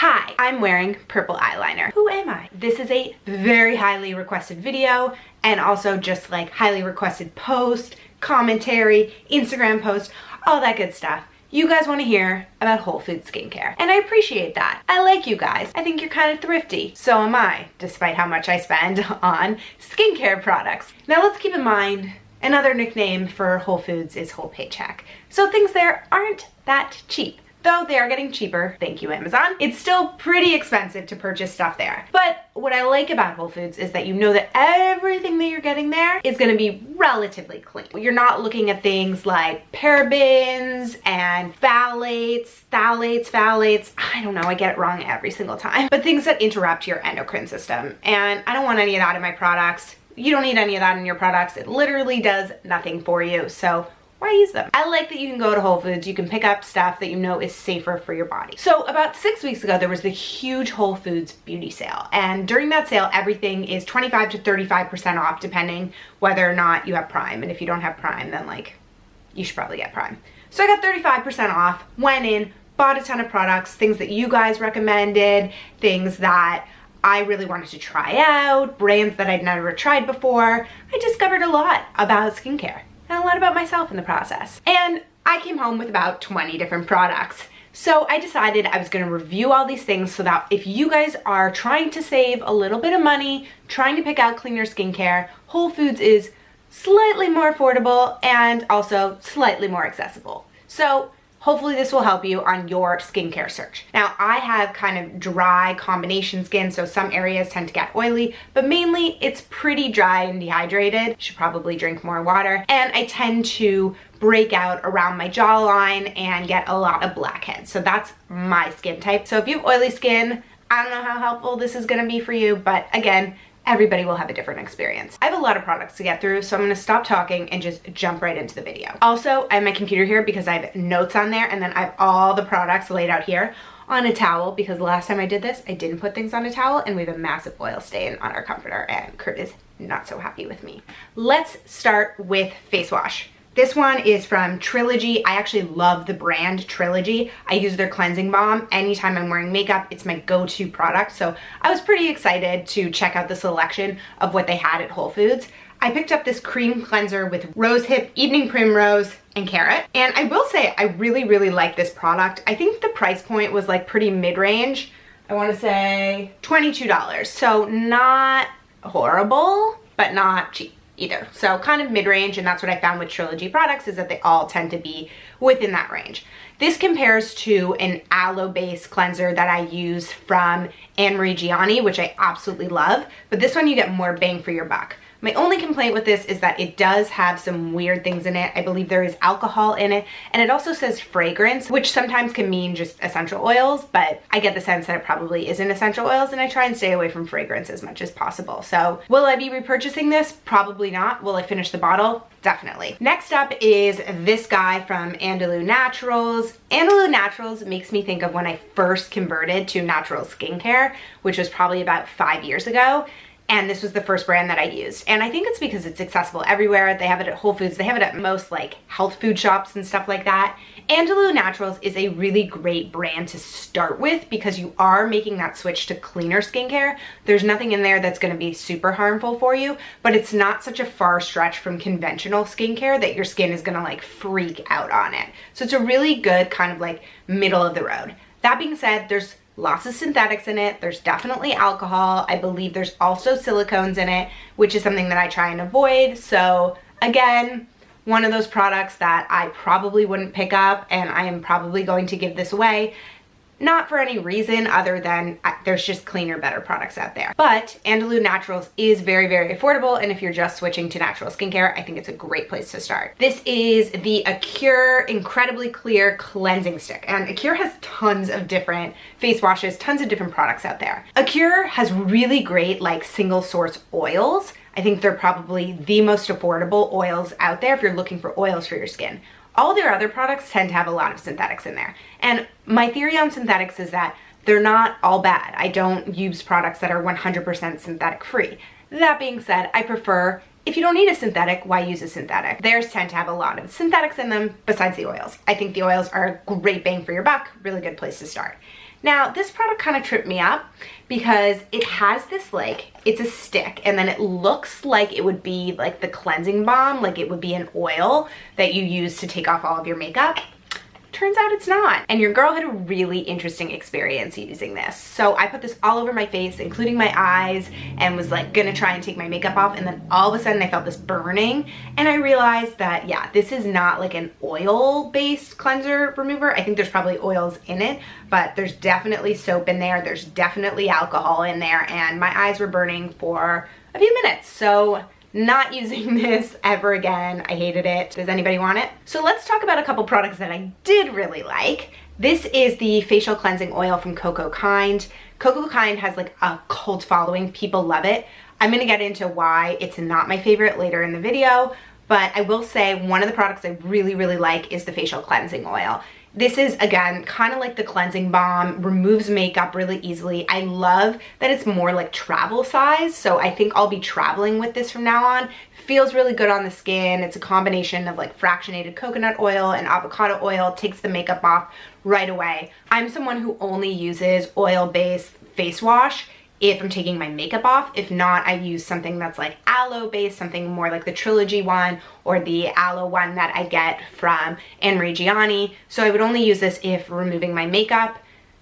Hi, I'm wearing purple eyeliner. Who am I? This is a very highly requested video and also just like highly requested post, commentary, Instagram post, all that good stuff. You guys want to hear about whole food skincare, and I appreciate that. I like you guys. I think you're kind of thrifty. So am I, despite how much I spend on skincare products. Now let's keep in mind, another nickname for Whole Foods is whole paycheck. So things there aren't that cheap. Though they are getting cheaper, thank you Amazon, it's still pretty expensive to purchase stuff there. But what I like about Whole Foods is that you know that everything that you're getting there is gonna be relatively clean. You're not looking at things like parabens and phthalates, I don't know, I get it wrong every single time. But things that interrupt your endocrine system. And I don't want any of that in my products. You don't need any of that in your products. It literally does nothing for you. So why use them? I like that you can go to Whole Foods, you can pick up stuff that you know is safer for your body. So about 6 weeks ago, there was the huge Whole Foods beauty sale. And during that sale, everything is 25 to 35% off, depending whether or not you have Prime. And if you don't have Prime, then like, you should probably get Prime. So I got 35% off, went in, bought a ton of products, things that you guys recommended, things that I really wanted to try out, brands that I'd never tried before. I discovered a lot about skincare and a lot about myself in the process. And I came home with about 20 different products. So I decided I was gonna review all these things so that if you guys are trying to save a little bit of money, trying to pick out cleaner skincare, Whole Foods is slightly more affordable and also slightly more accessible. So hopefully this will help you on your skincare search. Now, I have kind of dry combination skin, so some areas tend to get oily, but mainly it's pretty dry and dehydrated. Should probably drink more water. And I tend to break out around my jawline and get a lot of blackheads. So that's my skin type. So if you have oily skin, I don't know how helpful this is gonna be for you, but again, everybody will have a different experience. I have a lot of products to get through, so I'm gonna stop talking and just jump right into the video. Also, I have my computer here because I have notes on there, and then I have all the products laid out here on a towel, because the last time I did this, I didn't put things on a towel, and we have a massive oil stain on our comforter, and Kurt is not so happy with me. Let's start with face wash. This one is from Trilogy. I actually love the brand Trilogy. I use their cleansing balm anytime I'm wearing makeup. It's my go-to product. So I was pretty excited to check out the selection of what they had at Whole Foods. I picked up this cream cleanser with Rosehip, Evening Primrose, and Carrot. And I will say I really, really like this product. I think the price point was like pretty mid-range. I want to say $22. So not horrible, but not cheap either. So kind of mid-range, and that's what I found with Trilogy products, is that they all tend to be within that range. This compares to an aloe-based cleanser that I use from Anne Marie Gianni, which I absolutely love, but this one you get more bang for your buck. My only complaint with this is that it does have some weird things in it. I believe there is alcohol in it, and it also says fragrance, which sometimes can mean just essential oils, but I get the sense that it probably isn't essential oils, and I try and stay away from fragrance as much as possible. So will I be repurchasing this? Probably not. Will I finish the bottle? Definitely. Next up is this guy from Andalou Naturals. Andalou Naturals makes me think of when I first converted to natural skincare, which was probably about 5 years ago. And this was the first brand that I used. And I think it's because it's accessible everywhere. They have it at Whole Foods. They have it at most like health food shops and stuff like that. Andalou Naturals is a really great brand to start with because you are making that switch to cleaner skincare. There's nothing in there that's gonna be super harmful for you, but it's not such a far stretch from conventional skincare that your skin is gonna like freak out on it. So it's a really good kind of like middle of the road. That being said, there's lots of synthetics in it. There's definitely alcohol. I believe there's also silicones in it, which is something that I try and avoid. So again, one of those products that I probably wouldn't pick up, and I am probably going to give this away. Not for any reason other than there's just cleaner, better products out there. But Andalou Naturals is very, very affordable, and if you're just switching to natural skincare, I think it's a great place to start. This is the ACURE Incredibly Clear Cleansing Stick, and ACURE has tons of different face washes, tons of different products out there. ACURE has really great like single source oils. I think they're probably the most affordable oils out there if you're looking for oils for your skin. All their other products tend to have a lot of synthetics in there. And my theory on synthetics is that they're not all bad. I don't use products that are 100% synthetic free. That being said, I prefer, if you don't need a synthetic, why use a synthetic? Theirs tend to have a lot of synthetics in them besides the oils. I think the oils are a great bang for your buck, really good place to start. Now, this product kind of tripped me up because it has this like, it's a stick and then it looks like it would be like the cleansing balm, like it would be an oil that you use to take off all of your makeup. Turns out it's not. And your girl had a really interesting experience using this. So I put this all over my face, including my eyes, and was like gonna try and take my makeup off, and then all of a sudden I felt this burning, and I realized that, yeah, this is not like an oil-based cleanser remover. I think there's probably oils in it, but there's definitely soap in there, there's definitely alcohol in there, and my eyes were burning for a few minutes. So not using this ever again. I hated it. Does anybody want it? So let's talk about a couple products that I did really like. This is the facial cleansing oil from Cocokind. Cocokind has like a cult following. People love it. I'm gonna get into why it's not my favorite later in the video, but I will say one of the products I really, really like is the facial cleansing oil. This is, again, kind of like the cleansing balm, removes makeup really easily. I love that it's more like travel size, so I think I'll be traveling with this from now on. Feels really good on the skin. It's a combination of like fractionated coconut oil and avocado oil, takes the makeup off right away. I'm someone who only uses oil-based face wash if I'm taking my makeup off. If not, I use something that's like aloe based, something more like the Trilogy one or the aloe one that I get from Gianni. So I would only use this if removing my makeup.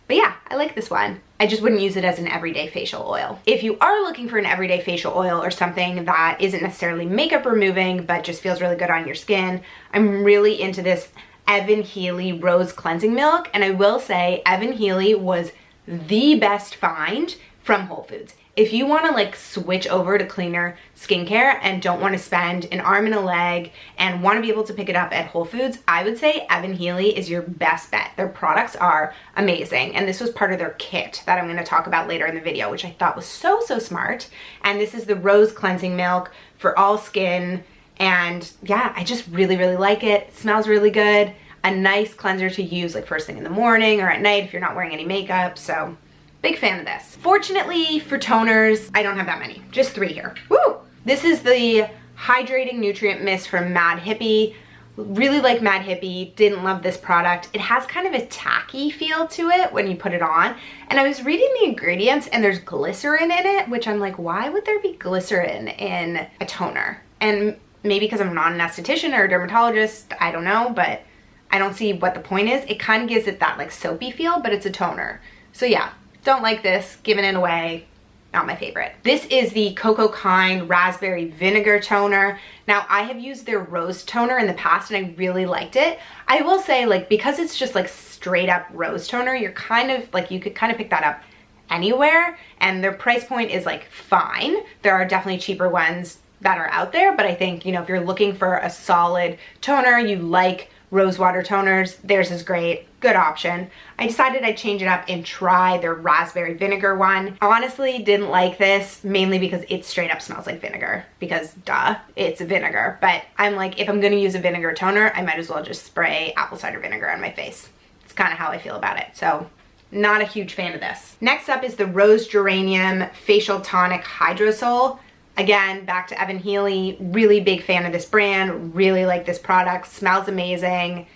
But yeah, I like this one. I just wouldn't use it as an everyday facial oil. If you are looking for an everyday facial oil or something that isn't necessarily makeup removing but just feels really good on your skin, I'm really into this Evan Healy Rose Cleansing Milk. And I will say Evan Healy was the best find from Whole Foods. If you want to like switch over to cleaner skincare and don't want to spend an arm and a leg and want to be able to pick it up at Whole Foods, I would say Evan Healy is your best bet. Their products are amazing, and this was part of their kit that I'm going to talk about later in the video, which I thought was so smart. And this is the Rose Cleansing Milk for all skin, and yeah, I just really like it. It smells really good. A nice cleanser to use like first thing in the morning or at night if you're not wearing any makeup. So big fan of this. Fortunately for toners, I don't have that many, just 3 here. Woo! This is the Hydrating Nutrient Mist from Mad Hippie. Really like Mad Hippie, didn't love this product. It has kind of a tacky feel to it when you put it on. And I was reading the ingredients and there's glycerin in it, which I'm like, why would there be glycerin in a toner? And maybe because I'm not an esthetician or a dermatologist, I don't know, but I don't see what the point is. It kind of gives it that like soapy feel, but it's a toner. So yeah. Don't like this, giving it away, not my favorite. This is the Cocokind Raspberry Vinegar Toner. Now, I have used their Rose Toner in the past and I really liked it. I will say, like, because it's just like straight up Rose Toner, you're kind of, like, you could kind of pick that up anywhere, and their price point is like fine. There are definitely cheaper ones that are out there, but I think, you know, if you're looking for a solid toner, you like rose water toners, theirs is great, good option. I decided I'd change it up and try their raspberry vinegar one. Honestly, didn't like this, mainly because it straight up smells like vinegar, because duh, it's vinegar. But I'm like, if I'm gonna use a vinegar toner, I might as well just spray apple cider vinegar on my face. It's kind of how I feel about it, so not a huge fan of this. Next up is the Rose Geranium Facial Tonic Hydrosoul. Again, back to Evan Healy, really big fan of this brand, really like this product, smells amazing.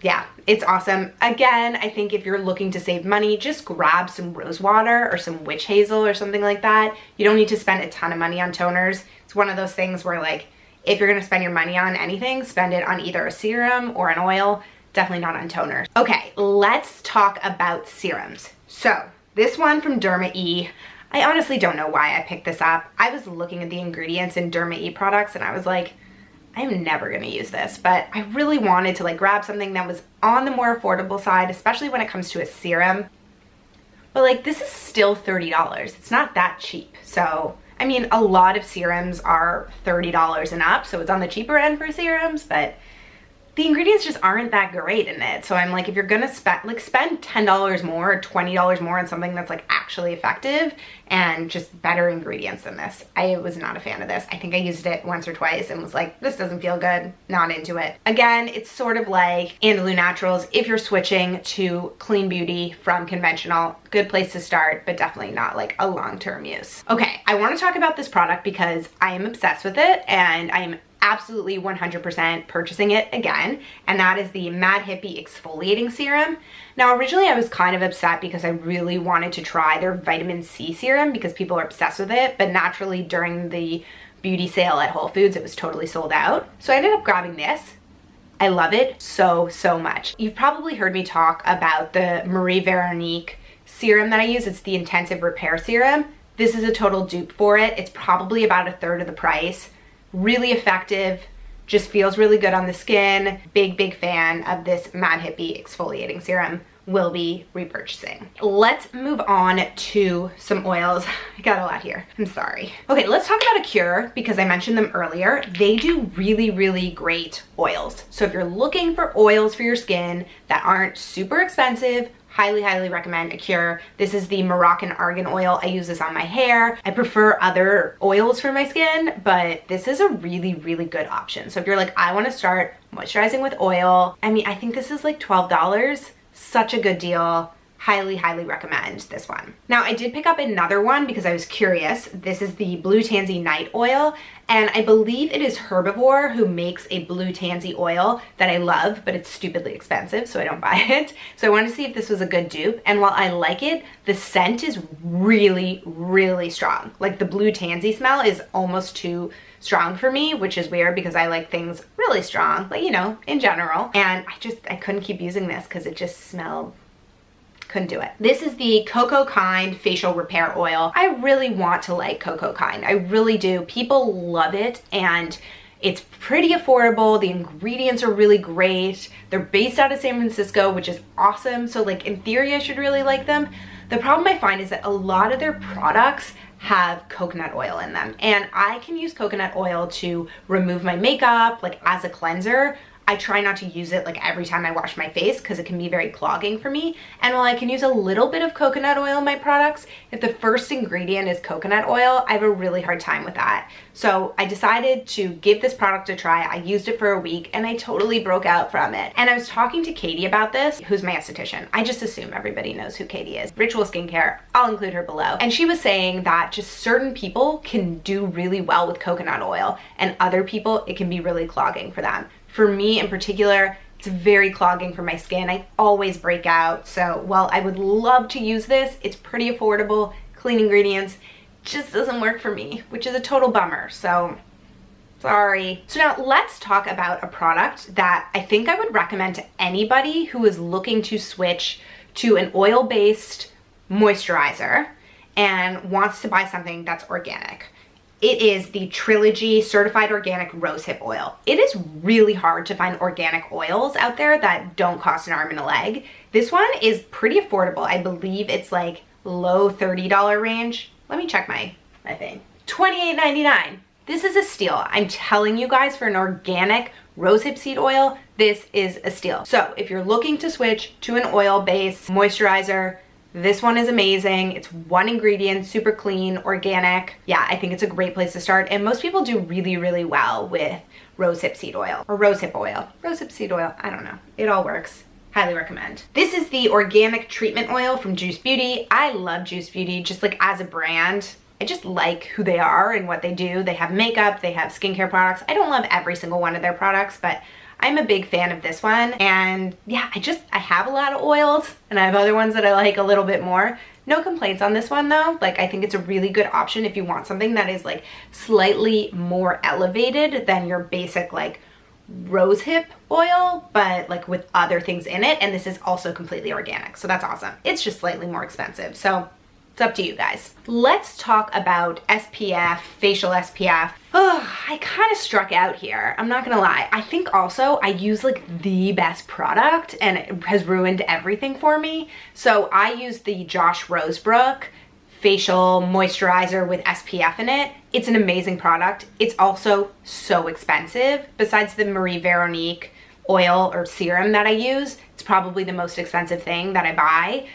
Yeah, it's awesome. Again, I think if you're looking to save money, just grab some rose water or some witch hazel or something like that. You don't need to spend a ton of money on toners. It's one of those things where, like, if you're gonna spend your money on anything, spend it on either a serum or an oil, definitely not on toners. Okay, let's talk about serums. So, this one from Derma E. I honestly don't know why I picked this up. I was looking at the ingredients in Derma E products and I was like, I'm never gonna use this, but I really wanted to like grab something that was on the more affordable side, especially when it comes to a serum. But like, this is still $30. It's not that cheap. So, I mean, a lot of serums are $30 and up, so it's on the cheaper end for serums, but the ingredients just aren't that great in it. So I'm like, if you're gonna spend $10 more or $20 more on something that's like actually effective and just better ingredients than this. I was not a fan of this. I think I used it once or twice and was like, this doesn't feel good, not into it. Again, it's sort of like Andalou Naturals if you're switching to clean beauty from conventional. Good place to start, but definitely not like a long-term use. Okay, I wanna talk about this product because I am obsessed with it and I'm absolutely 100% purchasing it again, and that is the Mad Hippie Exfoliating Serum. Now, originally I was kind of upset because I really wanted to try their vitamin C serum because people are obsessed with it, but naturally during the beauty sale at Whole Foods, it was totally sold out. So I ended up grabbing this. I love it so, so much. You've probably heard me talk about the Marie Veronique serum that I use. It's the Intensive Repair Serum. This is a total dupe for it. It's probably about 1/3 of the price. Really effective, just feels really good on the skin. Big, big fan of this Mad Hippie Exfoliating Serum. Will be repurchasing. Let's move on to some oils. I got a lot here, I'm sorry. Okay, let's talk about ACURE because I mentioned them earlier. They do really, really great oils. So if you're looking for oils for your skin that aren't super expensive, highly, highly recommend ACURE. This is the Moroccan Argan oil. I use this on my hair. I prefer other oils for my skin, but this is a really, really good option. So if you're like, I wanna start moisturizing with oil, I mean, I think this is like $12. Such a good deal. Highly, highly recommend this one. Now, I did pick up another one because I was curious. This is the Blue Tansy Night Oil, and I believe it is Herbivore who makes a Blue Tansy oil that I love, but it's stupidly expensive, so I don't buy it. So I wanted to see if this was a good dupe, and while I like it, the scent is really, really strong. Like the Blue Tansy smell is almost too strong for me, which is weird because I like things really strong, but you know, in general. And I couldn't keep using this because it just smelled, couldn't do it. This is the Cocokind Facial Repair Oil. I really want to like Cocokind. I really do. People love it and it's pretty affordable. The ingredients are really great. They're based out of San Francisco, which is awesome. So like in theory, I should really like them. The problem I find is that a lot of their products have coconut oil in them, and I can use coconut oil to remove my makeup, like as a cleanser. I try not to use it like every time I wash my face because it can be very clogging for me. And while I can use a little bit of coconut oil in my products, if the first ingredient is coconut oil, I have a really hard time with that. So I decided to give this product a try. I used it for a week and I totally broke out from it. And I was talking to Katie about this, who's my esthetician. I just assume everybody knows who Katie is. Ritual Skincare, I'll include her below. And she was saying that just certain people can do really well with coconut oil and other people, it can be really clogging for them. For me in particular, it's very clogging for my skin. I always break out. So while I would love to use this, it's pretty affordable, clean ingredients, just doesn't work for me, which is a total bummer. So sorry. So now let's talk about a product that I think I would recommend to anybody who is looking to switch to an oil-based moisturizer and wants to buy something that's organic. It is the Trilogy Certified Organic Rosehip Oil. It is really hard to find organic oils out there that don't cost an arm and a leg. This one is pretty affordable. I believe it's like low $30 range. Let me check my thing. $28.99. This is a steal. I'm telling you guys, for an organic rosehip seed oil, this is a steal. So if you're looking to switch to an oil-based moisturizer, this one is amazing. It's one ingredient, super clean, organic. Yeah, I think it's a great place to start. And most people do really, really well with rosehip seed oil or rosehip oil. Rosehip seed oil, I don't know. It all works. Highly recommend. This is the organic treatment oil from Juice Beauty. I love Juice Beauty just like as a brand. I just like who they are and what they do. They have makeup, they have skincare products. I don't love every single one of their products, but I'm a big fan of this one. And yeah, I have a lot of oils and I have other ones that I like a little bit more. No complaints on this one though. Like, I think it's a really good option if you want something that is like slightly more elevated than your basic like rosehip oil, but like with other things in it. And this is also completely organic. So that's awesome. It's just slightly more expensive. So it's up to you guys. Let's talk about SPF, facial SPF. Oh, I kind of struck out here. I'm not gonna lie. I think also I use like the best product and it has ruined everything for me. So I use the Josh Rosebrook facial moisturizer with SPF in it. It's an amazing product. It's also so expensive. Besides the Marie Veronique oil or serum that I use, it's probably the most expensive thing that I buy.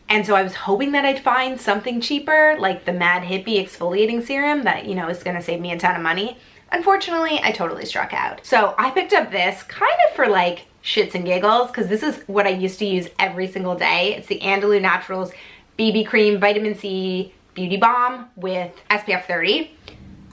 And so I was hoping that I'd find something cheaper, like the Mad Hippie Exfoliating Serum that, you know, is gonna save me a ton of money. Unfortunately, I totally struck out. So I picked up this kind of for like shits and giggles, because this is what I used to use every single day. It's the Andalou Naturals BB Cream Vitamin C Beauty Balm with SPF 30.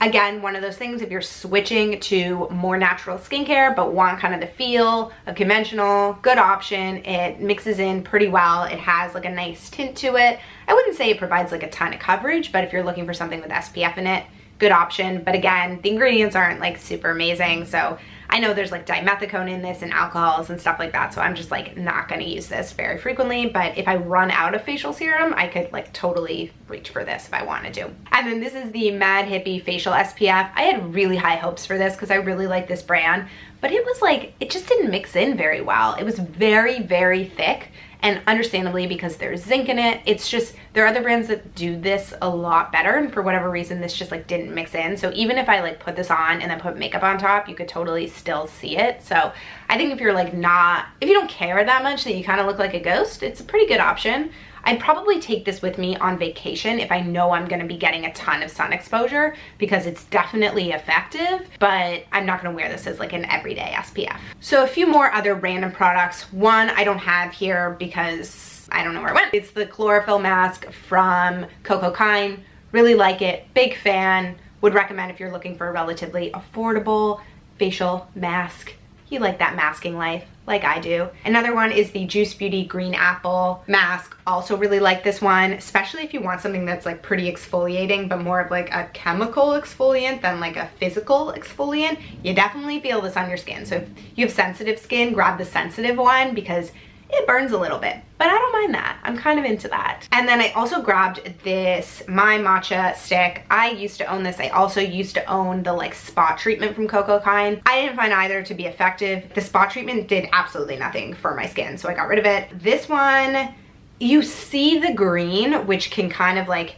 Again, one of those things, if you're switching to more natural skincare but want kind of the feel of conventional, good option. It mixes in pretty well. It has like a nice tint to it. I wouldn't say it provides like a ton of coverage, but if you're looking for something with SPF in it, good option. But again, the ingredients aren't like super amazing, so I know there's like dimethicone in this and alcohols and stuff like that, so I'm just like not gonna use this very frequently. But if I run out of facial serum, I could like totally reach for this if I wanted to. And then this is the Mad Hippie Facial SPF. I had really high hopes for this because I really like this brand, but it was like, it just didn't mix in very well. It was very, very thick. And understandably, because there's zinc in it, it's just, there are other brands that do this a lot better, and for whatever reason, this just like didn't mix in. So even if I like put this on and then put makeup on top, you could totally still see it. So I think if you're like if you don't care that much that you kind of look like a ghost, it's a pretty good option. I'd probably take this with me on vacation if I know I'm gonna be getting a ton of sun exposure, because it's definitely effective, but I'm not gonna wear this as like an everyday SPF. So a few more other random products. One I don't have here because I don't know where it went. It's the chlorophyll mask from Cocokind. Really like it, big fan. Would recommend if you're looking for a relatively affordable facial mask. You like that masking life, like I do. Another one is the Juice Beauty Green Apple Mask. Also really like this one, especially if you want something that's like pretty exfoliating, but more of like a chemical exfoliant than like a physical exfoliant. You definitely feel this on your skin. So if you have sensitive skin, grab the sensitive one because it burns a little bit, but I don't mind that. I'm kind of into that. And then I also grabbed this My Matcha stick. I used to own this. I also used to own the like spot treatment from Cocokind. I didn't find either to be effective. The spot treatment did absolutely nothing for my skin, so I got rid of it. This one, you see the green, which can kind of like,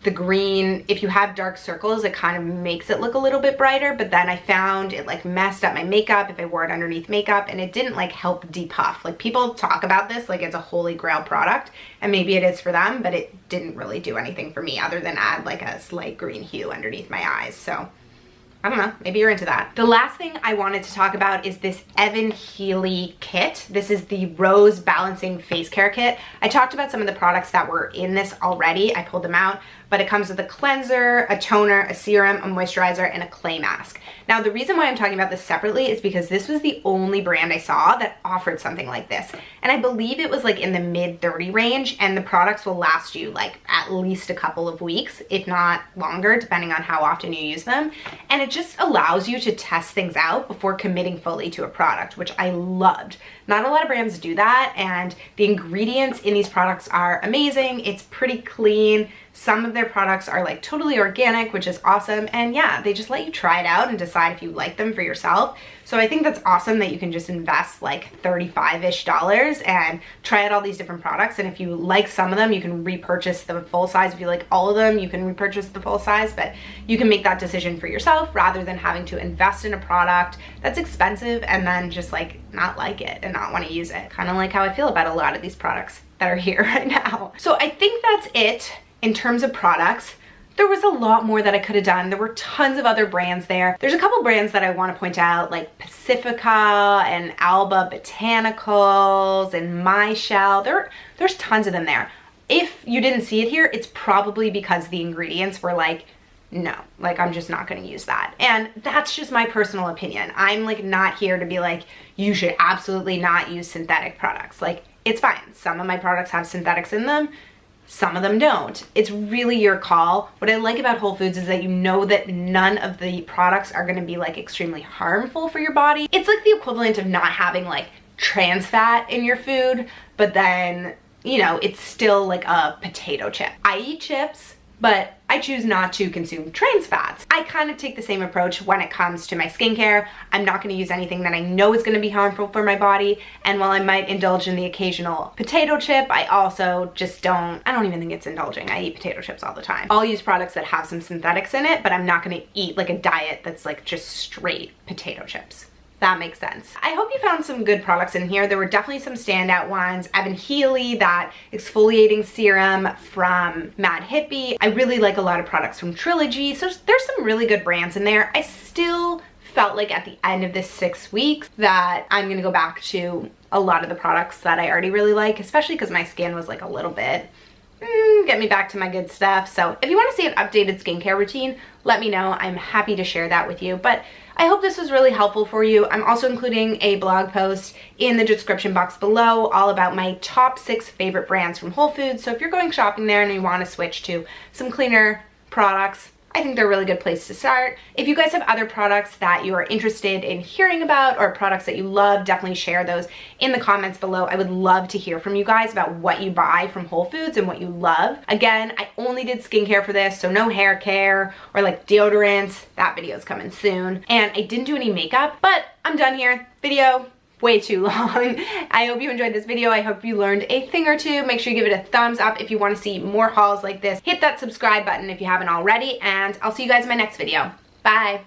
the green, if you have dark circles, it kind of makes it look a little bit brighter, but then I found it like messed up my makeup if I wore it underneath makeup, and it didn't like help depuff. Like people talk about this like it's a holy grail product, and maybe it is for them, but it didn't really do anything for me other than add like a slight green hue underneath my eyes. So I don't know, maybe you're into that. The last thing I wanted to talk about is this Healy kit. This is the Rose Balancing Face Care Kit. I talked about some of the products that were in this already. I pulled them out, but it comes with a cleanser, a toner, a serum, a moisturizer, and a clay mask. Now, the reason why I'm talking about this separately is because this was the only brand I saw that offered something like this. And I believe it was like in the mid 30 range, and the products will last you like at least a couple of weeks, if not longer, depending on how often you use them. And it just allows you to test things out before committing fully to a product, which I loved. Not a lot of brands do that, and the ingredients in these products are amazing. It's pretty clean. Some of their products are like totally organic, which is awesome. And yeah, they just let you try it out and decide if you like them for yourself. So I think that's awesome that you can just invest like $35-ish and try out all these different products. And if you like some of them, you can repurchase the full size. If you like all of them, you can repurchase the full size, but you can make that decision for yourself rather than having to invest in a product that's expensive and then just like not like it and not want to use it. Kind of like how I feel about a lot of these products that are here right now. So I think that's it in terms of products. There was a lot more that I could have done. There were tons of other brands there. There's a couple brands that I want to point out, like Pacifica and Alba Botanicals and My Shell. There's tons of them there. If you didn't see it here, it's probably because the ingredients were like, no, like I'm just not going to use that. And that's just my personal opinion. I'm like not here to be like, you should absolutely not use synthetic products. Like, it's fine. Some of my products have synthetics in them. Some of them don't. It's really your call. What I like about Whole Foods is that you know that none of the products are going to be like extremely harmful for your body. It's like the equivalent of not having like trans fat in your food, but then, you know, it's still like a potato chip. I eat chips, but I choose not to consume trans fats. I kind of take the same approach when it comes to my skincare. I'm not going to use anything that I know is going to be harmful for my body. And while I might indulge in the occasional potato chip, I also just I don't even think it's indulging. I eat potato chips all the time. I'll use products that have some synthetics in it, but I'm not going to eat like a diet that's like just straight potato chips. That makes sense. I hope you found some good products in here. There were definitely some standout ones. Healy, that exfoliating serum from Mad Hippie. I really like a lot of products from Trilogy. So there's some really good brands in there. I still felt like at the end of this 6 weeks that I'm gonna go back to a lot of the products that I already really like, especially because my skin was like a little bit get me back to my good stuff. So if you want to see an updated skincare routine, let me know. I'm happy to share that with you. But I hope this was really helpful for you. I'm also including a blog post in the description box below all about my top 6 favorite brands from Whole Foods. So if you're going shopping there and you want to switch to some cleaner products, I think they're a really good place to start. If you guys have other products that you are interested in hearing about or products that you love, definitely share those in the comments below. I would love to hear from you guys about what you buy from Whole Foods and what you love. Again, I only did skincare for this, so no hair care or like deodorants. That video is coming soon. And I didn't do any makeup, but I'm done here. Video way too long. I hope you enjoyed this video. I hope you learned a thing or two. Make sure you give it a thumbs up if you want to see more hauls like this. Hit that subscribe button if you haven't already, and I'll see you guys in my next video. Bye.